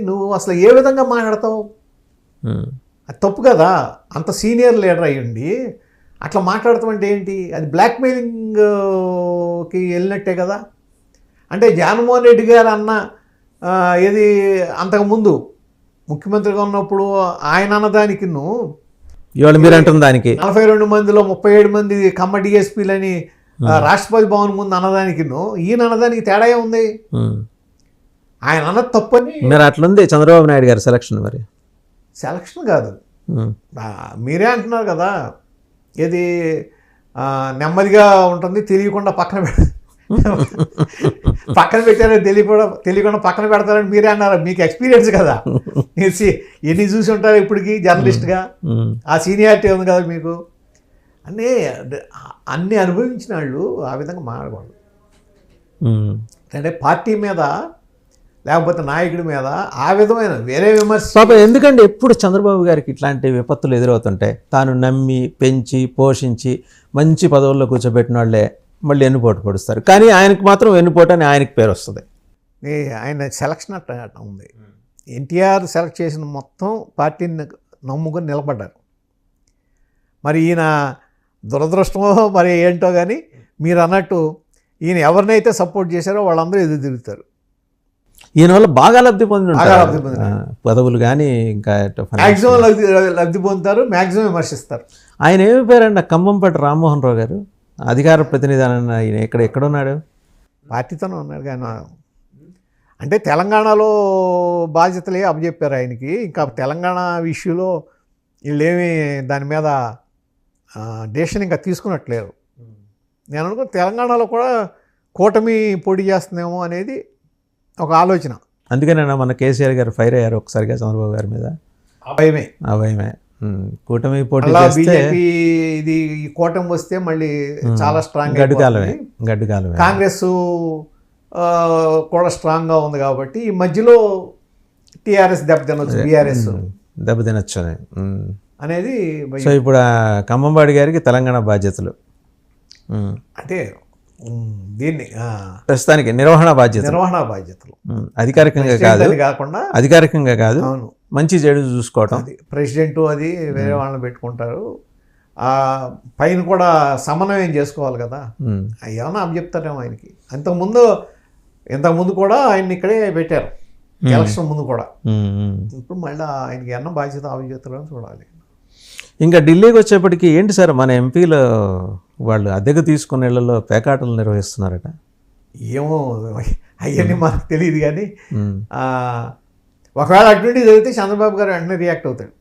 నువ్వు అసలు ఏ విధంగా మాట్లాడతావు? అది తప్పు కదా. అంత సీనియర్ లీడర్ అయ్యండి అట్లా మాట్లాడతాం అంటే ఏంటి? అది బ్లాక్మెయిలింగ్కి వెళ్ళినట్టే కదా. అంటే జగన్మోహన్ రెడ్డి గారు అన్న ఏది అంతకుముందు ముఖ్యమంత్రిగా ఉన్నప్పుడు ఆయన అన్నదానికి ఇవాళ మీరు అంటున్న దానికి 42 మందిలో 37 మంది కమ్మ డిఎస్పీలని రాష్ట్రపతి భవన్ ముందు అన్నదానికి ఈయన అన్నదానికి తేడా ఉంది. ఆయన అన్నది తప్పని మీరు అట్లుంది చంద్రబాబు నాయుడు గారి సెలక్షన్. మరి సెలక్షన్ కాదు, మీరే అంటున్నారు కదా ఏది నెమ్మదిగా ఉంటుంది, తెలియకుండా పక్కన పెట్టారని తెలియకుండా పక్కన పెడతారని మీరే అన్నారు. మీకు ఎక్స్పీరియన్స్ కదా, మీరు ఎన్ని చూసి ఉంటారు ఇప్పటికి జర్నలిస్ట్గా, ఆ సీనియారిటీ ఉంది కదా మీకు. అన్నీ అనుభవించిన వాళ్ళు ఆ విధంగా మాట్లాడకూడదు. అంటే పార్టీ మీద లేకపోతే నాయకుడి మీద ఆ విధమైన వేరే విమర్శ. ఎందుకంటే ఎప్పుడు చంద్రబాబు గారికి ఇట్లాంటి విపత్తులు ఎదురవుతుంటాయి, తాను నమ్మి పెంచి పోషించి మంచి పదవుల్లో కూర్చోబెట్టిన వాళ్ళే మళ్ళీ వెన్నుపోటు పొడుస్తారు. కానీ ఆయనకు మాత్రం వెన్నుపోటు అని ఆయనకి పేరు వస్తుంది. ఆయన సెలక్షన్ అట్లా ఉంది. ఎన్టీఆర్ సెలెక్ట్ చేసిన మొత్తం పార్టీని నమ్ముకొని నిలబడ్డారు. మరి ఈయన దురదృష్టమో మరి ఏంటో కానీ మీరు అన్నట్టు ఈయన ఎవరినైతే సపోర్ట్ చేశారో వాళ్ళందరూ ఎదురు తిరుగుతారు. ఈయన వల్ల బాగా లబ్ధి పొంది పదవులు కానీ ఇంకా మ్యాక్సిమం లబ్ధి పొందుతారు, మ్యాక్సిమం విమర్శిస్తారు. ఆయన ఏమి పేరండి కంబంపాటి రామ్మోహన్ రావు గారు, అధికార ప్రతినిధి అని. ఆయన ఎక్కడున్నాడు? పార్టీతోనే ఉన్నాడు. కానీ అంటే తెలంగాణలో బాధ్యతలే అప్పచెప్పారు ఆయనకి. ఇంకా తెలంగాణ ఇష్యూలో వీళ్ళేమి దాని మీద డెసిషన్ ఇంకా తీసుకున్నట్లేరు. నేను అనుకో తెలంగాణలో కూడా కూటమి పోటీ చేస్తుందేమో అనేది ఒక ఆలోచన. అందుకేనా మన కేసీఆర్ గారు ఫైర్ అయ్యారు ఒకసారిగా చంద్రబాబు గారి మీద. ఆ భయమే కూటమి పోటీ బీజేపీ ఇది కూటమి వస్తే మళ్ళీ చాలా స్ట్రాంగ్ గడ్డుకాలమే. కాంగ్రెస్ కూడా స్ట్రాంగ్గా ఉంది కాబట్టి ఈ మధ్యలో టీఆర్ఎస్ దెబ్బతినొచ్చు, బీఆర్ఎస్ దెబ్బతినొచ్చు అనేది. సో ఇప్పుడు కంబంబాడి గారికి తెలంగాణ బాధ్యతలు అంటే దీన్ని ప్రస్తుతానికి నిర్వహణ బాధ్యతలు అధికారికంగా కాదు మంచి చెడు చూసుకోవటం. ప్రెసిడెంట్ అది వేరే వాళ్ళని పెట్టుకుంటారు. పైన కూడా సమన్వయం చేసుకోవాలి కదా. ఏమన్నా చెప్తారేమో ఆయనకి. ఇంతకుముందు కూడా ఆయన్ని ఇక్కడే పెట్టారు ఎలక్షన్ ముందు కూడా. ఇప్పుడు మళ్ళీ ఆయనకి ఎన్న బాధ్యతలు చూడాలి. ఇంకా ఢిల్లీకి వచ్చేప్పటికి ఏంటి సార్, మన ఎంపీలు వాళ్ళు అద్దెకు తీసుకునే ఇళ్లలో పేకాటలు నిర్వహిస్తున్నారట. ఏమో అవన్నీ మనకు తెలియదు. కానీ ఒకవేళ అటువంటి జరిగితే చంద్రబాబు గారు వెంటనే రియాక్ట్ అవుతాడు.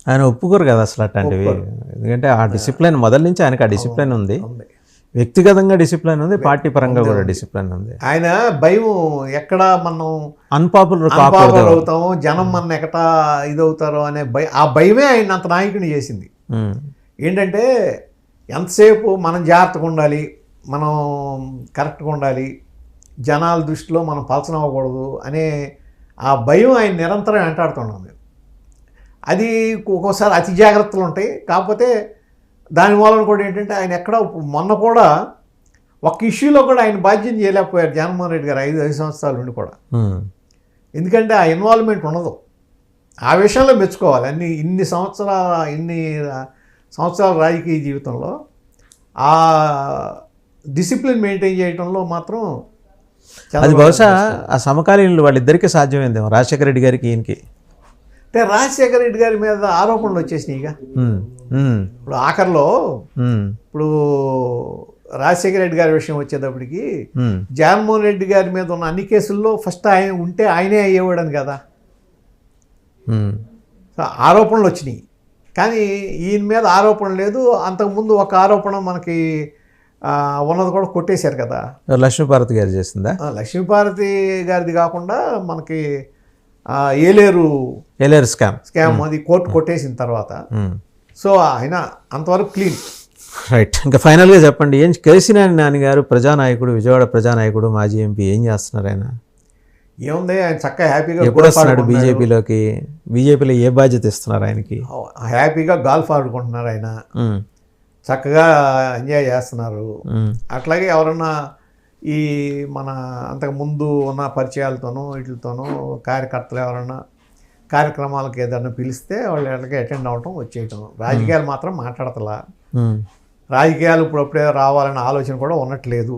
ఆయన ఒప్పుకోరు కదా అసలు అట్లాంటివి. ఎందుకంటే ఆ డిసిప్లిన్ మొదటి నుంచి ఆయనకు ఆ డిసిప్లిన్ ఉంది. వ్యక్తిగతంగా డిసిప్లిన్ ఉంది, పార్టీ పరంగా కూడా డిసిప్లిన్ ఉంది. ఆయన భయం ఎక్కడ మనం అన్పాపులర్ అవుతామో, జనం మన ఎక్కడ ఇదవుతారో అనే ఆ భయమే ఆయన అంత నాయకుని చేసింది. ఏంటంటే ఎంతసేపు మనం జాగ్రత్తగా ఉండాలి, మనం కరెక్ట్గా ఉండాలి, జనాల దృష్టిలో మనం పలచనవ్వకూడదు అనే ఆ భయం ఆయన నిరంతరం వెంటాడుతున్నాం. అది ఒక్కోసారి అతి జాగ్రత్తలు ఉంటాయి. కాకపోతే దాని మూలన కూడా ఏంటంటే ఆయన ఎక్కడ మొన్న కూడా ఒక ఇష్యూలో కూడా ఆయన బాధ్యత చేయలేకపోయారు జగన్మోహన్ రెడ్డి గారు 5 సంవత్సరాల నుండి కూడా. ఎందుకంటే ఆ ఇన్వాల్వ్మెంట్ ఉండదు. ఆ విషయంలో మెచ్చుకోవాలి. ఇన్ని సంవత్సరాల రాజకీయ జీవితంలో ఆ డిసిప్లిన్ మెయింటైన్ చేయడంలో మాత్రం అది బహుశా ఆ సమకాలీనులు వాళ్ళిద్దరికీ సాధ్యమైందేమో, రాజశేఖర రెడ్డి గారికి ఈయనకి. అంటే రాజశేఖర రెడ్డి గారి మీద ఆరోపణలు వచ్చేసినాయి. ఇప్పుడు ఆఖరిలో ఇప్పుడు రాజశేఖర రెడ్డి గారి విషయం వచ్చేటప్పటికి జగన్మోహన్ రెడ్డి గారి మీద ఉన్న అన్ని కేసుల్లో ఫస్ట్ ఆయన ఉంటే ఆయనే అయ్యేవాడని కదా. ఆరోపణలు వచ్చినాయి. కానీ ఈయన మీద ఆరోపణ లేదు. అంతకుముందు ఒక ఆరోపణ మనకి ఉన్నది కూడా కొట్టేశారు కదా. లక్ష్మీపార్వతి గారు చేసిందా? లక్ష్మీపార్వతి గారిది కాకుండా మనకి ఏలేరు స్కామ్ అది కోర్టు కొట్టేసిన తర్వాత. సో ఆయన అంతవరకు క్లీన్. రైట్. ఇంకా ఫైనల్గా చెప్పండి, ఏం కేసీఆర్ నాని గారు ప్రజానాయకుడు, విజయవాడ ప్రజానాయకుడు, మాజీ ఎంపీ, ఏం చేస్తున్నారు ఆయన? ఏముంది, ఆయన చక్కగా హ్యాపీగా ఎప్పుడు వస్తున్నాడు బీజేపీలోకి? బీజేపీలో ఏ బాధ్యత ఇస్తున్నారు ఆయనకి? హ్యాపీగా గాల్ఫ్ ఆడుకుంటున్నారు ఆయన, చక్కగా ఎంజాయ్ చేస్తున్నారు. అట్లాగే ఎవరన్నా ఈ మన అంతకు ముందు ఉన్న పరిచయాలతోనూ వీటితోనూ కార్యకర్తలు ఎవరన్నా కార్యక్రమాలకు ఏదైనా పిలిస్తే వాళ్ళు ఎక్కడికి అటెండ్ అవ్వటం వచ్చేయటం. రాజకీయాలు మాత్రం మాట్లాడతలా. రాజకీయాలు ఇప్పుడప్పుడే రావాలనే ఆలోచన కూడా ఉన్నట్లేదు.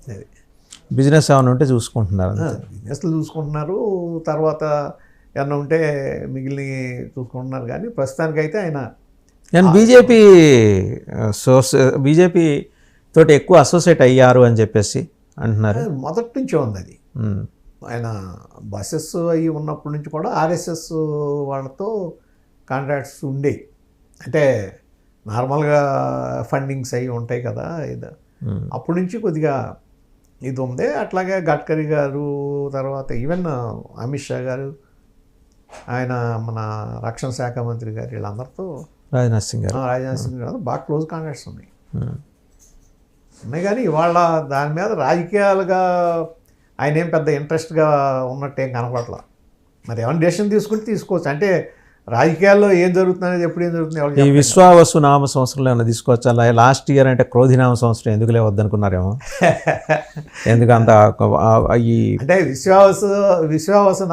అది బిజినెస్ ఏమైనా ఉంటే చూసుకుంటున్నారు. బిజినెస్లు చూసుకుంటున్నారు, తర్వాత ఏమన్నా ఉంటే మిగిలిన చూసుకుంటున్నారు. కానీ ప్రస్తుతానికైతే ఆయన నేను బీజేపీ తోటి ఎక్కువ అసోసియేట్ అయ్యారు అని చెప్పేసి అంటున్నారు. మొదటి నుంచే ఉంది అది. ఆయన బస్సెస్ అవి ఉన్నప్పటి నుంచి కూడా ఆర్ఎస్ఎస్ వాళ్ళతో కాంట్రాక్ట్స్ ఉండేవి. అంటే నార్మల్గా ఫండింగ్స్ అవి ఉంటాయి కదా, ఇది అప్పటి నుంచి కొద్దిగా ఇది ఉంది. అట్లాగే గడ్కరీ గారు, తర్వాత ఈవెన్ అమిత్ షా గారు, ఆయన మన రక్షణ శాఖ మంత్రి గారు, వీళ్ళందరితో రాజ్నాథ్ సింగ్ గారు బాగా క్లోజ్ కాంటాక్ట్స్ ఉన్నాయి. కానీ ఇవాళ దాని మీద రాజకీయాలుగా ఆయన ఏం పెద్ద ఇంట్రెస్ట్గా ఉన్నట్టేం కనపడట్లా. మరి ఏమైనా డెసిషన్ తీసుకుంటే తీసుకోవచ్చు. అంటే రాజకీయాల్లో ఏం జరుగుతుంది, ఎప్పుడు ఏం జరుగుతుంది, ఈ విశ్వావసు నామ సంవత్సరంలో ఏమైనా తీసుకోవచ్చు. అలా లాస్ట్ ఇయర్ అంటే క్రోధినామ సంవత్సరం ఎందుకు లేవద్దనుకున్నారేమో. ఎందుకంత ఈ అంటే విశ్వావసు